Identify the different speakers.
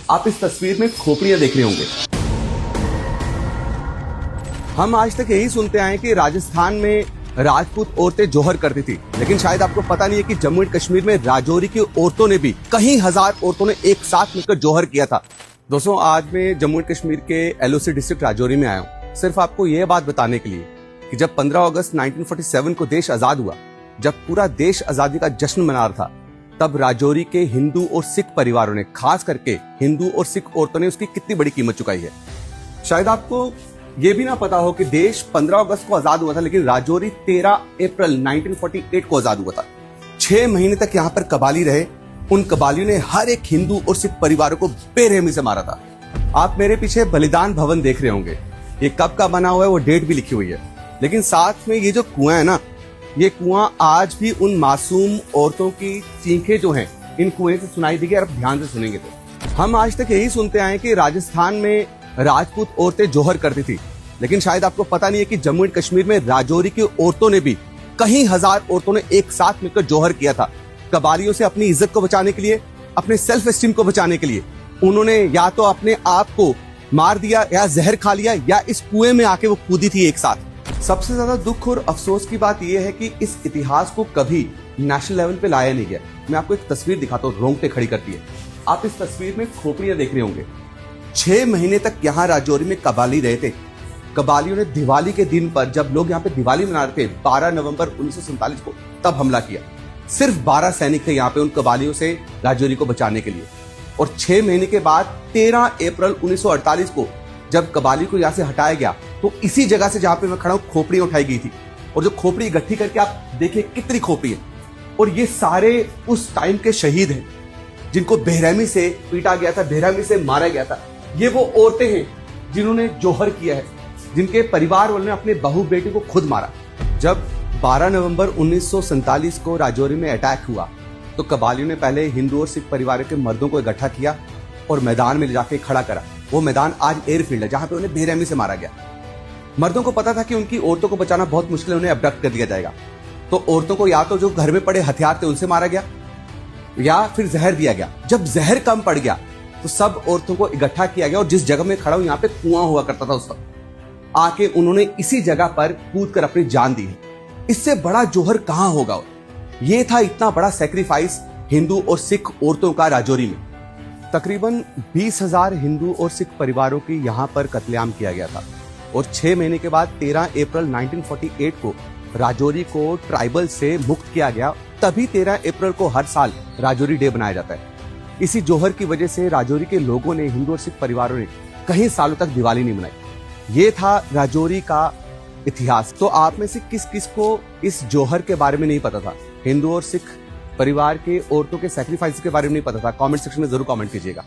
Speaker 1: आप इस तस्वीर में खोपड़ियां देख रहे होंगे। हम आज तक यही सुनते आए कि राजस्थान में राजपूत औरतें जौहर करती थी, लेकिन शायद आपको पता नहीं है कि जम्मू एंड कश्मीर में राजौरी की औरतों ने भी कई हजार औरतों ने एक साथ मिलकर जौहर किया था। दोस्तों, आज मैं जम्मू एंड कश्मीर के एलओसी डिस्ट्रिक्ट राजौरी में आया हूँ, सिर्फ आपको यह बात बताने के लिए कि जब 15 अगस्त 1947 को देश आजाद हुआ, जब पूरा देश आजादी का जश्न मना रहा था, तब राजौरी के हिंदू और सिख परिवारों ने, खास करके हिंदू और सिख औरतों ने उसकी कितनी बड़ी कीमत चुकाई है। शायद आपको यह भी ना पता हो कि देश 15 अगस्त को आजाद हुआ था, लेकिन राजौरी 13 अप्रैल 1948 को आजाद हुआ था। 6 महीने तक यहाँ पर कबाली रहे। उन कबालियों ने हर एक हिंदू और सिख परिवारों को बेरहमी से मारा था। आप मेरे पीछे बलिदान भवन देख रहे होंगे, ये कब का बना हुआ है वो डेट भी लिखी हुई है। लेकिन साथ में ये जो कुआं है ना, ये कुआं आज भी उन मासूम औरतों की चीखें जो हैं इन कुएं से सुनाई देगी। और ध्यान से सुनेंगे तो हम आज तक यही सुनते आए कि राजस्थान में राजपूत औरतें जौहर करती थी, लेकिन शायद आपको पता नहीं है कि जम्मू एंड कश्मीर में राजौरी की औरतों ने भी कई हजार औरतों ने एक साथ मिलकर जौहर किया था। कबालियों से अपनी इज्जत को बचाने के लिए, अपने सेल्फ एस्टीम को बचाने के लिए उन्होंने या तो अपने आप को मार दिया, या जहर खा लिया, या इस कुएं में आके वो कूदी थी एक साथ। सबसे ज्यादा दुख और अफसोस की बात यह है कि इस इतिहास को कभी नेशनल लेवल पे लाया नहीं गया। मैं आपको एक तस्वीर दिखाता हूँ, रोंगटे खड़ी करती है। आप इस तस्वीर में खोपड़ियां देख रहे होंगे। 6 महीने तक यहाँ राजौरी में कबाली रहे थे। कबालियों ने दिवाली के दिन पर, जब लोग यहाँ पे दिवाली मना रहे थे 12 नवंबर 1947 को, तब हमला किया। सिर्फ 12 सैनिक थे यहाँ पे उन कबालियों से राजौरी को बचाने के लिए। और 6 महीने के बाद 13 अप्रैल 1948 को जब कबाली को यहाँ से हटाया गया, तो इसी जगह से जहां पे मैं खड़ा हूं खोपड़ियां उठाई गई थी। और जो खोपड़ी इकट्ठी करके आप देखिए कितनी खोपड़ी है। और ये सारे उस टाइम के शहीद हैं जिनको बेरहमी से पीटा गया था, बेरहमी से मारा गया था। ये वो औरतें हैं जिन्होंने जौहर किया है, जिनके परिवार वालों ने अपने बहू बेटी को खुद मारा। जब 12 नवंबर 1947 को राजौरी में अटैक हुआ, तो कबालियों ने पहले हिंदू और सिख परिवारों के मर्दों को इकट्ठा किया और मैदान में ले जाके खड़ा करा। वो मैदान आज एयरफील्ड है, जहां पे उन्हें बेरहमी से मारा गया। मर्दों को पता था कि उनकी औरतों को बचाना बहुत मुश्किल है, उन्हें अबडक्ट कर दिया जाएगा। तो औरतों को या तो जो घर में पड़े हथियार थे उनसे मारा गया, या फिर जहर दिया गया। जब जहर कम पड़ गया तो सब औरतों को इकट्ठा किया गया। और जिस जगह में खड़ा हूं, यहाँ पे कुआं हुआ करता था उस वक्त, आके उन्होंने इसी जगह पर कूद कर अपनी जान दी है। इससे बड़ा जौहर कहां होगा। ये था इतना बड़ा सेक्रीफाइस हिंदू और सिख औरतों का राजौरी में। तकरीबन 20,000 हिंदू और सिख परिवारों की यहां पर कत्लेआम किया गया था। और 6 महीने के बाद 13 अप्रैल 1948 को राजौरी को ट्राइबल से मुक्त किया गया। तभी 13 अप्रैल को हर साल राजौरी डे बनाया जाता है। इसी जौहर की वजह से राजौरी के लोगों ने, हिंदू और सिख परिवारों ने कई सालों तक दिवाली नहीं मनाई। ये था राजौरी का इतिहास। तो आप में से किस किस को इस जौहर के बारे में नहीं पता था, हिंदू और सिख परिवार के औरतों के सैक्रिफाइस के बारे में नहीं पता था, कमेंट सेक्शन में जरूर कमेंट कीजिएगा।